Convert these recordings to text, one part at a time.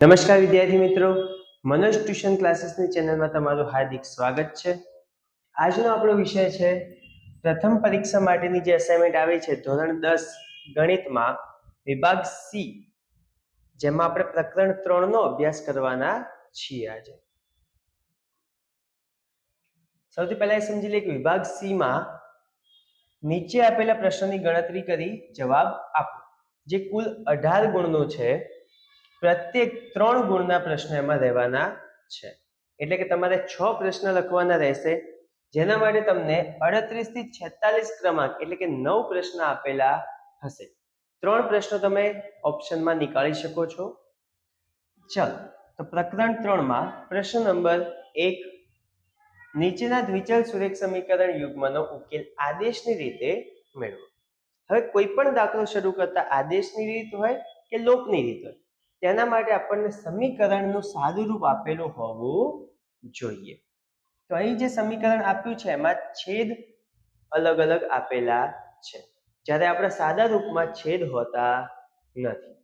નમસ્કાર વિદ્યાર્થી મિત્રો, મનોજ ટ્યુશન ક્લાસીસની ચેનલમાં તમારું હાર્દિક સ્વાગત છે. આજનો આપણો વિષય છે પ્રથમ પરીક્ષા માટેની જે અસાઇનમેન્ટ આવી છે ધોરણ 10 ગણિતમાં વિભાગ સી, જેમાં આપણે પ્રકરણ 3 નો અભ્યાસ કરવાના છીએ. આજે સૌથી પહેલા એ સમજી લઈએ કે વિભાગ સી માં નીચે આપેલા પ્રશ્નોની ગણતરી કરી જવાબ આપો. જે કુલ 18 ગુણનો છે, પ્રત્યેક 3 ગુણના પ્રશ્ન એમાં રહેવાના છે. એટલે કે તમારે 6 પ્રશ્ન લખવાના રહેશે, જેના માટે તમને 38 થી 46 ક્રમાંક એટલે કે 9 પ્રશ્ન આપેલા હશે. 3 પ્રશ્નો તમે ઓપ્શનમાં નીકાળી શકો છો. ચાલો, તો પ્રકરણ 3 માં પ્રશ્ન નંબર 1, નીચેના દ્વિચલ સુરેખ સમીકરણ યુગ્મનો ઉકેલ આદેશની રીતે મેળવો. હવે કોઈ પણ દાખલો શરૂ કરતા આદેશની રીત હોય કે લોકની રીત હોય, તેના માટે આપણને સમીકરણનું સાદું રૂપ આપેલું હોવું જોઈએ. તો અહીં જે સમીકરણ આપ્યું છે એમાં છેદ અલગ અલગ આપેલા છે, જ્યારે આપણા સાદા રૂપમાં છેદ હોતા નથી.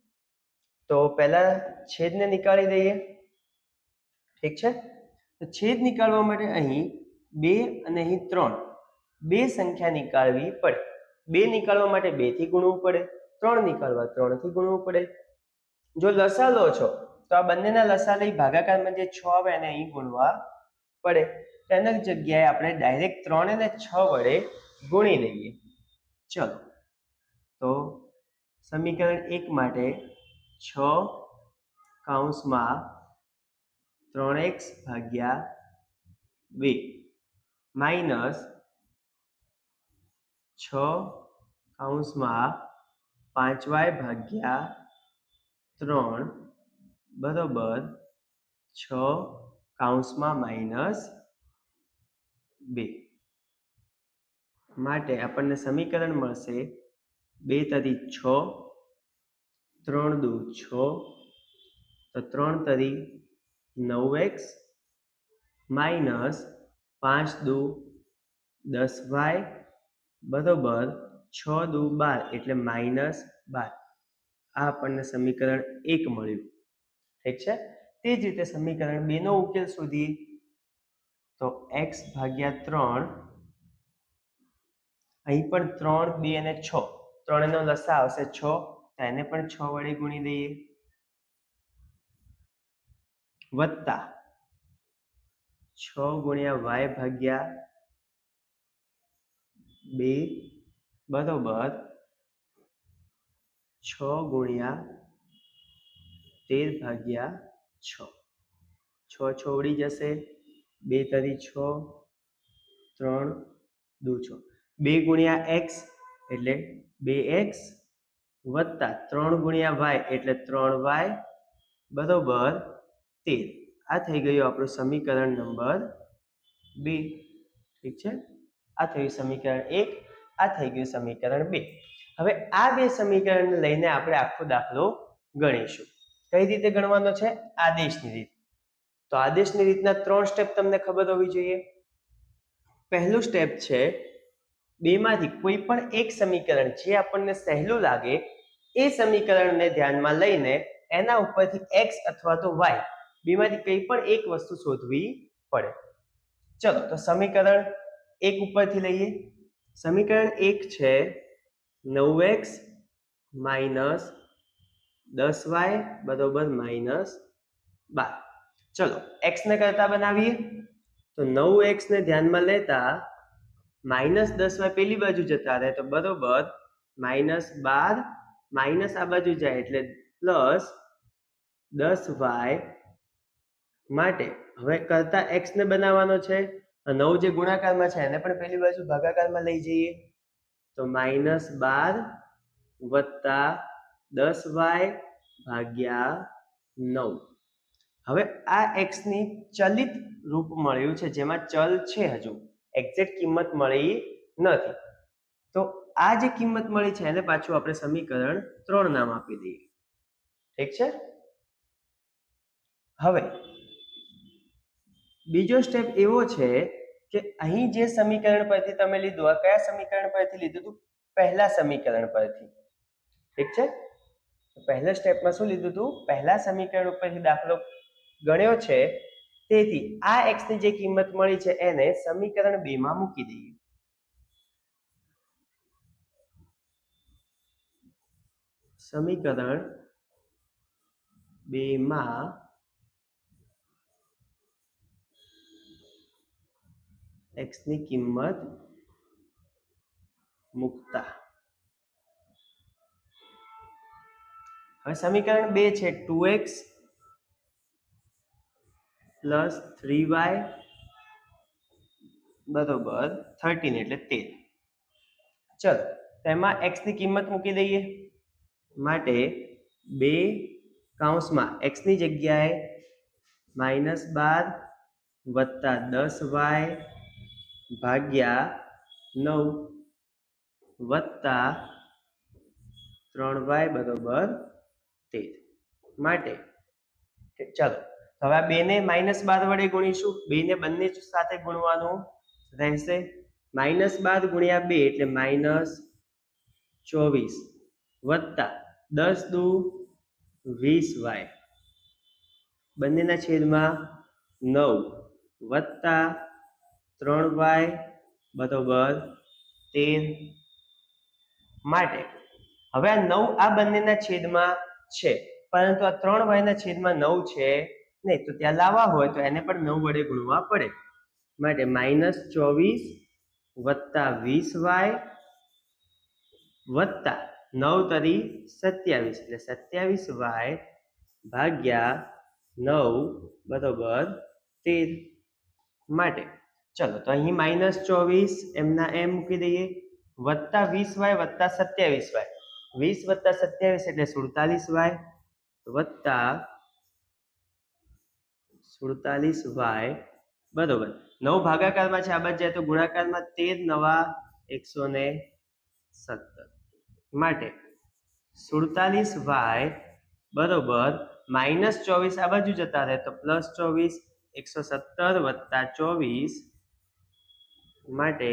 તો પહેલા છેદને નીકાળી દઈએ. ઠીક છે, તો છેદ નીકાળવા માટે અહીં 2 અને અહીં 3 બે સંખ્યા નીકાળવી પડે. 2 નીકાળવા માટે 2 થી ગુણવું પડે, 3 નીકાળવા 3 થી ગુણવું પડે. જો લસા લો છો તો આ બંનેના લસા લઈ ભાગાકારમાં જે 6 આવે એને અહીં ગુણવા પડે. તેની જગ્યાએ આપણે ડાયરેક્ટ 3 અને 6 વડે ગુણી દઈએ. ચલો, તો સમીકરણ 1 માટે 6 કૌંસમાં 3x ભાગ્યા 2 માઇનસ 6 કૌંસમાં 5y ભાગ્યા 3 બરોબર 6 કૌંસમાં માઇનસ 2 માટે આપણને સમીકરણ મળશે 2 તરી 6, 3 દુ 6, તો 3 તરી 9x માઇનસ 5 દુ 10y બરોબર 6 દુ 12 એટલે માઇનસ 12. આ આપણને સમીકરણ 1 મળ્યું. ઠીક છે, તે જ રીતે સમીકરણ 2 નો ઉકેલ શોધીએ. તો x ભાગ્યા 3, અહીં પણ 3, 2 અને 6, 3 નો લસા આવશે 6, તો એને પણ 6 વડે ગુણી દઈએ, વત્તા 6 ગુણ્યા y ભાગ્યા 2 બરોબર 6 ગુણ્યા 13 ભાગ્યા 6. 6 છોડી જશે, 2 તરી 6, 3 દુ 6, 2 ગુણ્યા x એટલે 2x વત્તા 3 ગુણ્યા y એટલે 3y બરોબર 13. આ થઈ ગયું આપણું સમીકરણ નંબર 2. ઠીક છે, આ થયું સમીકરણ 1, આ થઈ ગયું સમીકરણ 2. હવે આ બે સમીકરણને લઈને આપણે આખો દાખલો ગણીશું. કઈ રીતે ગણવાનો છે? આદેશની રીત. તો આદેશની રીતના 3 સ્ટેપ તમને ખબર હોવી જોઈએ. પહેલું સ્ટેપ છે, બેમાંથી કોઈ પણ એક સમીકરણ જે આપણને સહેલું લાગે એ સમીકરણને ધ્યાનમાં લઈને એના ઉપરથી x અથવા તો y બેમાંથી કંઈ પણ એક વસ્તુ શોધવી પડે. ચલો, તો સમીકરણ 1 ઉપરથી લઈએ. સમીકરણ 1 છે 9x માઇનસ 10y બરોબર માઇનસ 12. ચલો, x ને કરતા બનાવીએ. તો 9x ને ધ્યાનમાં લેતા માઇનસ 10y પેલી બાજુ જતા રહે, તો બરોબર માઇનસ 12 માઇનસ આ બાજુ જાય એટલે પ્લસ 10y માટે હવે કરતા x ને બનાવવાનો છે. 9 જે ગુણાકારમાં છે એને પણ પેલી બાજુ ભાગાકારમાં લઈ જઈએ, તો માઇનસ 12 વત્તા 10y ભાગ્યા 9. હવે આ x ની ચલિત રૂપ મળ્યું છે, જેમાં ચલ છે, હજુ એક્ઝેક્ટ કિંમત મળી નથી. તો આ જે કિંમત મળી છે એને પાછું આપણે સમીકરણ 3 નામ આપી દઈએ. ઠીક છે. હવે બીજો સ્ટેપ એવો છે કે અહીં જે સમીકરણ પરથી તમે લીધું, આ કયા સમીકરણ પરથી લીધું હતું? પહેલા સમીકરણ પરથી. ઠીક છે, પહેલા સ્ટેપમાં શું લીધું હતું? પહેલા સમીકરણ ઉપરથી દાખલો ગણ્યો છે, તેથી આ x ની જે કિંમત મળી છે એને સમીકરણ 2 માં મૂકી દઈએ. સમીકરણ 2 માં x ની કિંમત મૂકતા હવે સમીકરણ 2 છે 2x પ્લસ 3y બરોબર 13 એટલે 13. ચલો તેમાં x ની કિંમત મૂકી દઈએ. માટે 2 કૌંસમાં x ની જગ્યાએ -12 વત્તા 10y ભાગ્યા 9 વત્તા 3y બરોબર 13. માટે ચાલો હવે આ 2 ને -12 વડે ગુણીશું. 2 ને બંને સાથે ગુણવાનું રહેશે. -12 ગુણ્યા 2 એટલે -24 વત્તા 10 દુ 20y બંનેના છેદમાં 9 વત્તા 3y બરોબર 13. માટે હવે આ 9 આ બંનેના છેદમાં છે, પરંતુ આ 3y ના છેદમાં 9 છે નહીં, તો ત્યાં લાવવા હોય તો એને પણ 9 વડે ગુણવા પડે. માટે -24 વત્તા 20y વત્તા 9 તરી 27 એટલે 27y ભાગ્યા 9 બરોબર 13. માટે ચલો તો અહીં -24 એમના એમ મૂકી દઈએ વત્તા 20y વત્તા 27y 20 વત્તા 27 એટલે 47y વત્તા 47y બરોબર 9 ભાગાકારમાં છે, આ બાજુ જાય તો ગુણાકારમાં 13 નવા 117. માટે 47y બરોબર -24 આ બાજુ જતા રહે તો +24 117 વત્તા 24 માટે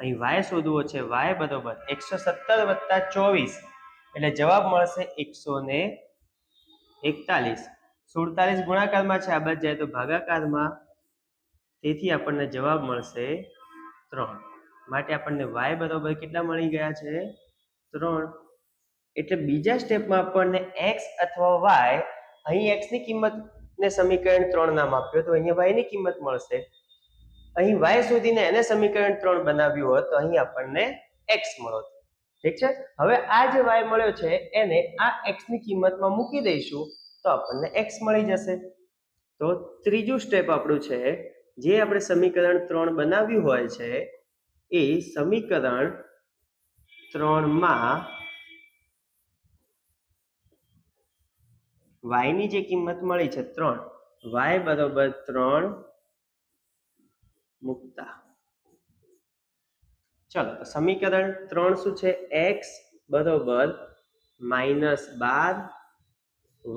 અહીં y શોધવો છે. y બરોબર 117 વત્તા 24 એટલે જવાબ મળશે 141. 47 ગુણાકારમાં છે, આ બાજુ જાય તો ભાગાકારમાં, તેથી આપણને જવાબ મળશે 3. માટે આપણને y બરોબર કેટલા મળી ગયા છે? 3. એટલે બીજા સ્ટેપમાં આપણને x અથવા y, અહીં x ની કિંમતને સમીકરણ 3 નામ આપ્યું તો અહીંયા y ની કિંમત મળશે. અહીં y શોધીને એને સમીકરણ 3 બનાવ્યું હોત તો અહીં આપણને x મળત. ઠીક છે. હવે આ જે y મળ્યો છે એને આ x ની કિંમતમાં મૂકી દઈશું તો આપણને x મળી જશે. તો ત્રીજું સ્ટેપ આપણું છે, જે આપણે સમીકરણ 3 બનાવ્યું હોય છે એ સમીકરણ 3 માં y ની જે કિંમત મળી છે 3, y બરોબર 3 મૂકતા. ચલો તો સમીકરણ 3 શું છે? x બરોબર -12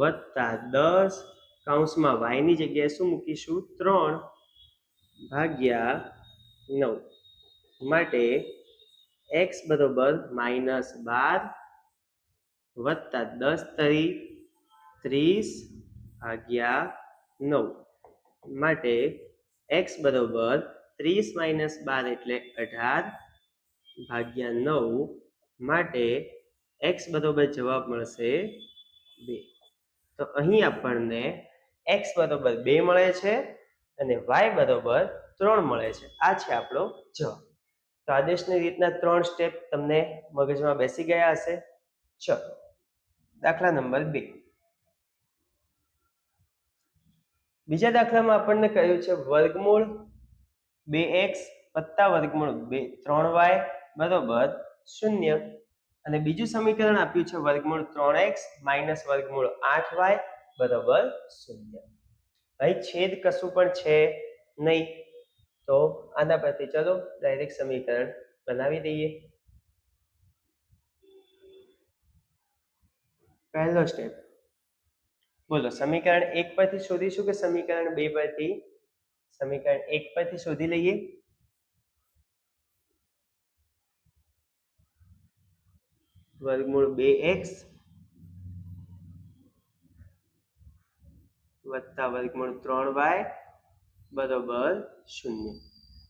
વત્તા 10 કૌંસમાં y ની જગ્યાએ શું મૂકીશું? 3 ભાગ્યા 9. માટે x બરોબર -12 વત્તા 10 તરી 30 ભાગ્યા 9. માટે x બરોબર 30 - 12 એટલે 18 ભાગ્યા 9. માટે x બરોબર જવાબ મળશે 2. તો અહીં આપણને x બરોબર 2 મળે છે અને y બરોબર 3 મળે છે. આ છે આપણો જવાબ. તો આદેશની રીતના 3 સ્ટેપ તમને મગજમાં બેસી ગયા હશે. ચલો દાખલા નંબર 2. બીજા દાખલામાં આપણને કહ્યું છે વર્ગમૂળ 2x વત્તા વર્ગમૂળ 3y બરોબર 0 અને બીજું સમીકરણ આપ્યું છે વર્ગમૂળ 3x માઇનસ વર્ગમૂળ 8y બરોબર 0. અહીં છેદ કશું પણ છે નહીં, તો આના પરથી ચલો ડાયરેક્ટ સમીકરણ બનાવી દઈએ. પહેલો સ્ટેપ બોલો, સમીકરણ 1 પરથી શોધીશું કે સમીકરણ 2 પરથી? સમીકરણ 1 પરથી શોધી લઈએ. વર્ગમૂળ 2x વત્તા વર્ગમૂળ 3y બરોબર 0.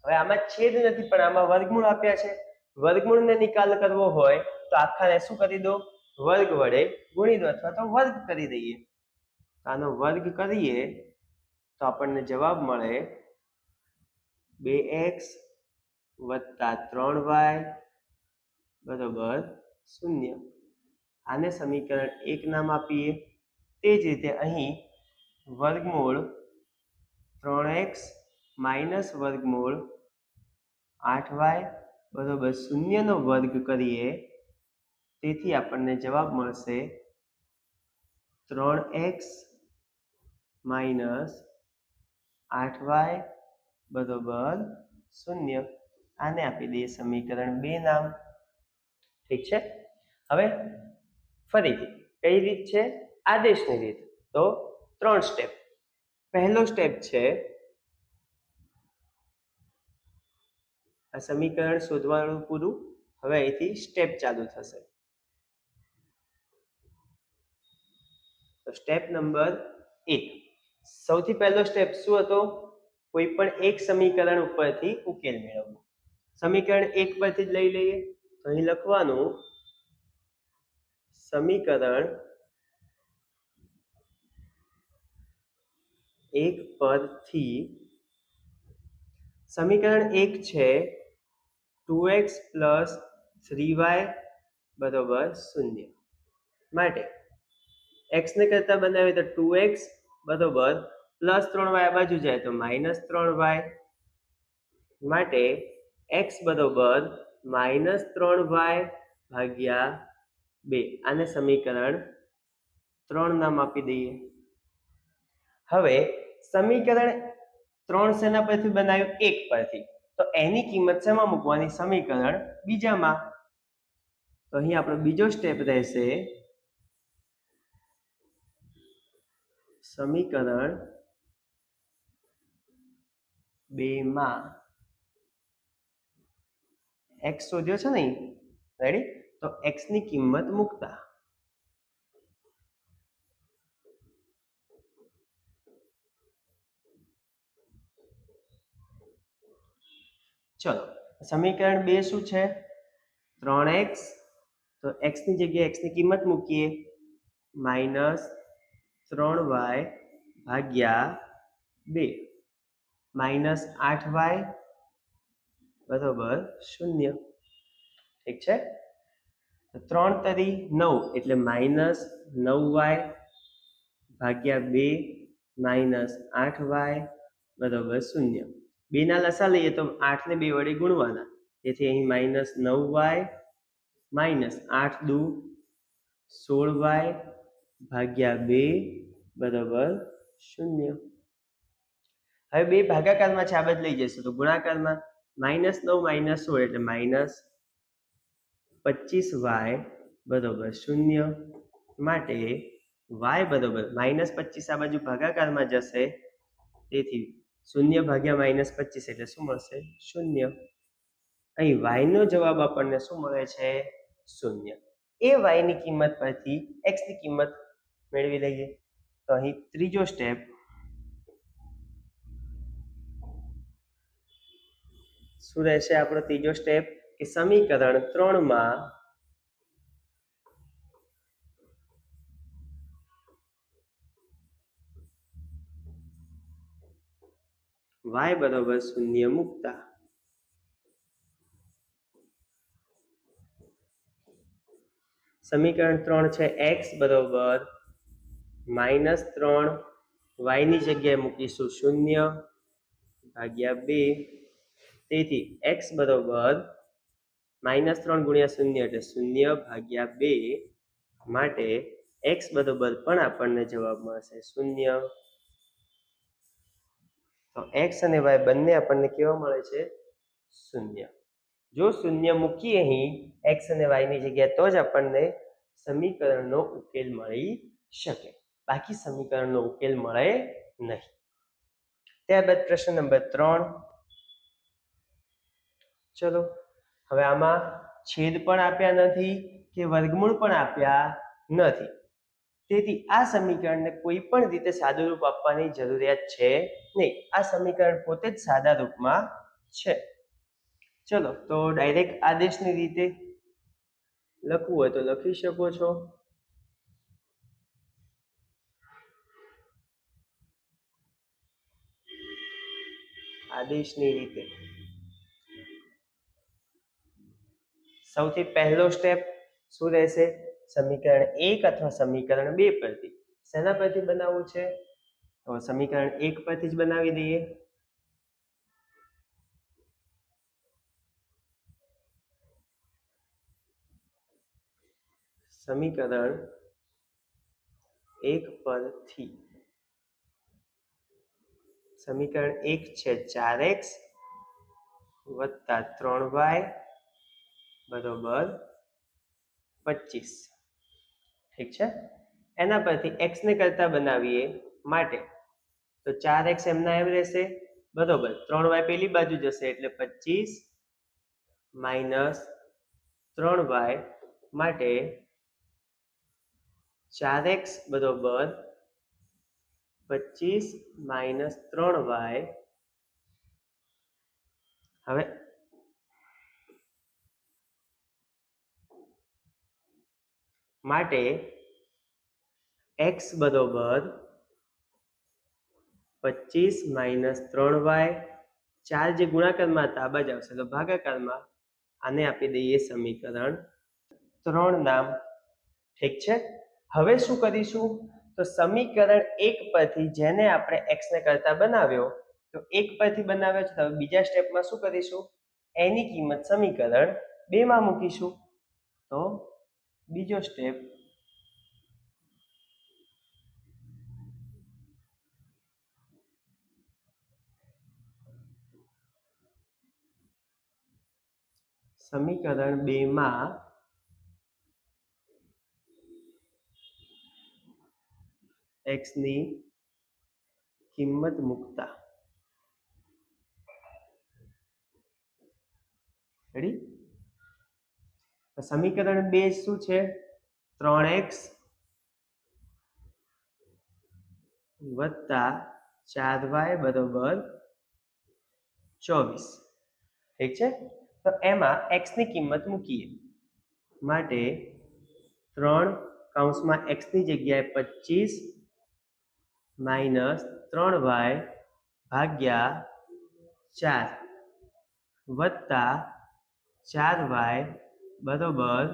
હવે આમાં છેદ નથી પણ આમાં વર્ગમૂળ આપ્યા છે. વર્ગમૂળને નિકાલ કરવો હોય તો આખાને શું કરી દો, વર્ગ વડે ગુણી દો અથવા તો વર્ગ કરી દઈએ. આનો વર્ગ કરીએ તો આપણને જવાબ મળે 2x વત્તા 3y બરોબર 0. આને સમીકરણ 1 નામ આપીએ. તે જ રીતે અહીં વર્ગમૂળ 3x માઇનસ વર્ગમૂળ 8y બરોબર 0 નો વર્ગ કરીએ તેથી આપણને જવાબ મળશે 3x માઇનસ 8y બરોબર 0. આને આપી દઈએ સમીકરણ 2 નામ. ઠીક છે. હવે ફરીથી કઈ રીત છે? આદેશની રીત. તો 3 સ્ટેપ. પહેલો સ્ટેપ છે આ સમીકરણ શોધવાનું પૂરું. હવે અહીંથી સ્ટેપ ચાલુ થશે. તો સ્ટેપ નંબર 1. સૌથી પહેલો સ્ટેપ શું હતો? કોઈ પણ એક સમીકરણ ઉપરથી ઉકેલ મેળવવો. સમીકરણ 1 પરથી જ લઈ લઈએ. તો અહીં લખવાનું સમીકરણ 1 પરથી. સમીકરણ 1 છે 2x પ્લસ 3y બરોબર 0. માટે x ને કરતા બનાવીએ તો 2x બરોબર પ્લસ 3y આ બાજુ જાય તો માઇનસ 3y. માટે x બરોબર માઇનસ 3y ભાગ્યા 2. આને સમીકરણ 3 નામ આપી દઈએ. હવે સમીકરણ 3 શેના પરથી બનાવ્યું? 1 પરથી. તો એની કિંમત શેમાં મૂકવાની? સમીકરણ બીજામાં. તો અહીં આપણો બીજો સ્ટેપ રહેશે સમીકરણ 2 માં x શોધ્યો છે ને, રેડી? તો x ની કિંમત મૂકતા ચલો સમીકરણ 2 શું છે? 3x. તો x ની જગ્યાએ x ની કિંમત મૂકીએ માઇનસ 3y ભાગ્યા 2 માઇનસ 8y બરોબર 0. ઠીક છે. તો 3 તરી 9 એટલે માઇનસ 9y ભાગ્યા 2 માઇનસ 8y બરોબર 0. 2 ના લસા લઈએ તો 8 ને 2 વડે ગુણવાના. તેથી અહીં માઇનસ 9y માઇનસ 8 દુ 16y ભાગ્યા 2 બરોબર 0. હવે 2 ભાગાકારમાં છે, આ બાજુ લઈ જશે તો ગુણાકારમાં માઇનસ 9 માઇનસ 16 એટલે માઇનસ 25y બરોબર 0. માટે y બરોબર માઇનસ 25 આ બાજુ ભાગાકારમાં જશે તેથી 0 ભાગ્યા માઇનસ 25 એટલે શું મળશે? 0. અહીં y નો જવાબ આપણને શું મળે છે? 0. એ y ની કિંમત પરથી x ની કિંમત મેળવી લઈએ. તો અહીં ત્રીજો સ્ટેપ શું રહેશે? આપણો ત્રીજો સ્ટેપ કે સમીકરણ 3 માં y બરોબર 0 મૂકતા સમીકરણ 3 છે x બરોબર માઇનસ 3 y ની જગ્યાએ મૂકીશું 0 ભાગ્યા 2. તેથી x બરોબર માઇનસ 3 ગુણ્યા 0 એટલે 0 ભાગ્યા 2. માટે x બરોબર પણ આપણને જવાબ મળશે 0. તો x અને y બંને આપણને કેવા મળે છે? 0. જો 0 મૂકીએ અહીં x અને y ની જગ્યાએ તો જ આપણને સમીકરણનો ઉકેલ મળી શકે. બાકી સમીકરણનો ઉકેલ મળે નહીં. ત્યારબાદ પ્રશ્ન નંબર 3. ચલો હવે આમાં છેદ પણ આપ્યા નથી કે વર્ગમૂળ પણ આપ્યા નથી. તેથી આ સમીકરણને કોઈ પણ રીતે સાદું રૂપ આપવાની જરૂરિયાત છે નહીં. આ સમીકરણ પોતે જ સાદા રૂપમાં છે. ચલો તો ડાયરેક્ટ આદેશની રીતે લખવું હોય તો લખી શકો છો. આદેશની રીતે સૌથી પહેલો સ્ટેપ શું રહેશે? સમીકરણ 1 અથવા સમીકરણ 2 પરથી. શેના પરથી બનાવવું છે? તો સમીકરણ 1 પરથી જ બનાવી દઈએ. સમીકરણ 1 પરથી. સમીકરણ 1 છે 4x વત્તા 3y બરોબર 25. ઠીક છે. એના પરથી x ને કરતા બનાવીએ માટે તો 4x એમના એમ રહેશે બરોબર. 3y પેલી બાજુ જશે એટલે 25 માઇનસ 3y માટે 4x બરોબર 25 માઇનસ 3y. હવે માટે x બરોબર 25 માઇનસ 3y. 4 જે ગુણાકારમાં હતા આ બાજુ આવશે તો ભાગાકારમાં. આને આપી દઈએ સમીકરણ 3 નામ. ઠીક છે. હવે શું કરીશું? તો સમીકરણ 1 પરથી જેને આપણે x ને કરતા બનાવ્યો તો 1 પરથી બનાવ્યો છે. તો બીજા સ્ટેપમાં શું કરીશું? એની કિંમત સમીકરણ 2 માં મૂકીશું. તો બીજો સ્ટેપ સમીકરણ 2 માં x ની કિંમત મૂકતા. રેડી? સમીકરણ 2 શું છે? 3x વત્તા 4y બરોબર 24. ઠીક છે. તો એમાં x ની કિંમત મૂકીએ માટે 3 કૌંસમાં x ની જગ્યાએ 25 માઇનસ 3y ભાગ્યા 4 વત્તા 4y બરોબર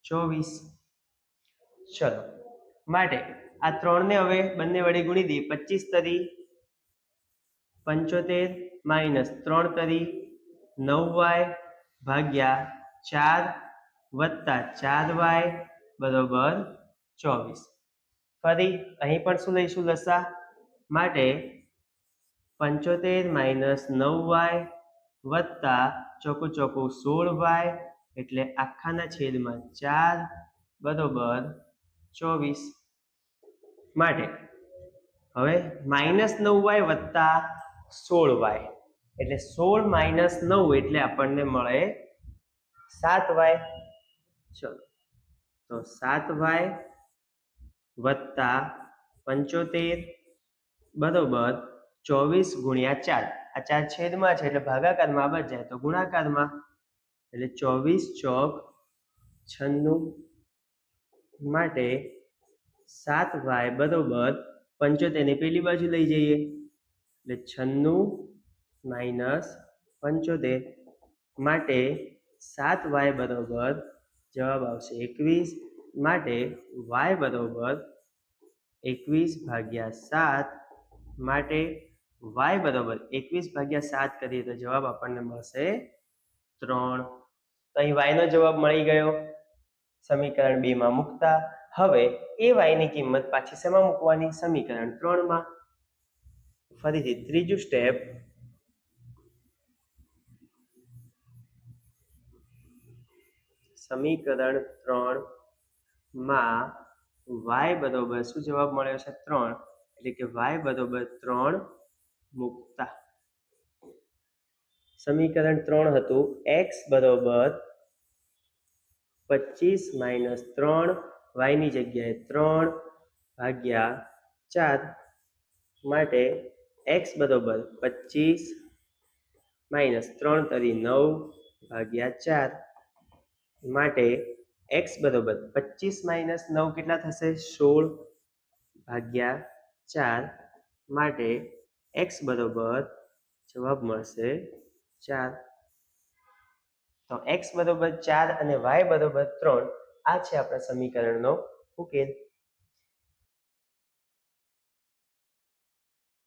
24. ચલો માટે આ 3 ને હવે બંને વડે ગુણી દઈએ. 25 તરી 75 માઇનસ 3 તરી 9y ભાગ્યા 4 વત્તા 4y બરોબર 24. ફરી અહીં પણ શું લઈશું લસા? માટે 75 માઇનસ 9y વત્તા ચોકું ચોકું 16y એટલે આખાના છેદમાં 4 બરોબર 24. માટે હવે માઇનસ 9y વત્તા 16y એટલે 16 માઇનસ 9 એટલે આપણને મળે 7y. ચલો તો 7y વત્તા 75 બરોબર 24 ગુણ્યા 4. આ 4 છેદમાં છે એટલે ભાગાકારમાં બચ જાય તો ગુણાકારમાં એટલે 24 ચોક 96 માટે 7y બરોબર 75 ને પેલી બાજુ લઈ જઈએ એટલે 96 માઇનસ 75 માટે 7y બરોબર જવાબ આવશે 21. માટે y બરોબર 21 ભાગ્યા 7 માટે y બરોબર 21 ભાગ્યા 7 કરીએ તો જવાબ આપણને મળશે 3. તો અહીં y નો જવાબ મળી ગયો સમીકરણ 2 માં મૂકતા. હવે એ y ની કિંમત પાછી શેમાં મૂકવાની? સમીકરણ 3 માં. ફરીથી ત્રીજું સ્ટેપ સમીકરણ 3 માં y બરોબર શું જવાબ મળ્યો છે? 3. એટલે કે y બરોબર 3 મૂકતા. સમીકરણ 3 હતું x બરોબર 25 માઇનસ 3 વાયની જગ્યાએ 3/4 માટે x બરોબર 25 માઇનસ 3 તરી 9/4 માટે x બરોબર 25 માઇનસ 9 કેટલા થશે 16/4 માટે x બરોબર જવાબ મળશે 4. તો x બરોબર 4 અને y બરોબર 3 આ છે આપણા સમીકરણનો ઉકેલ.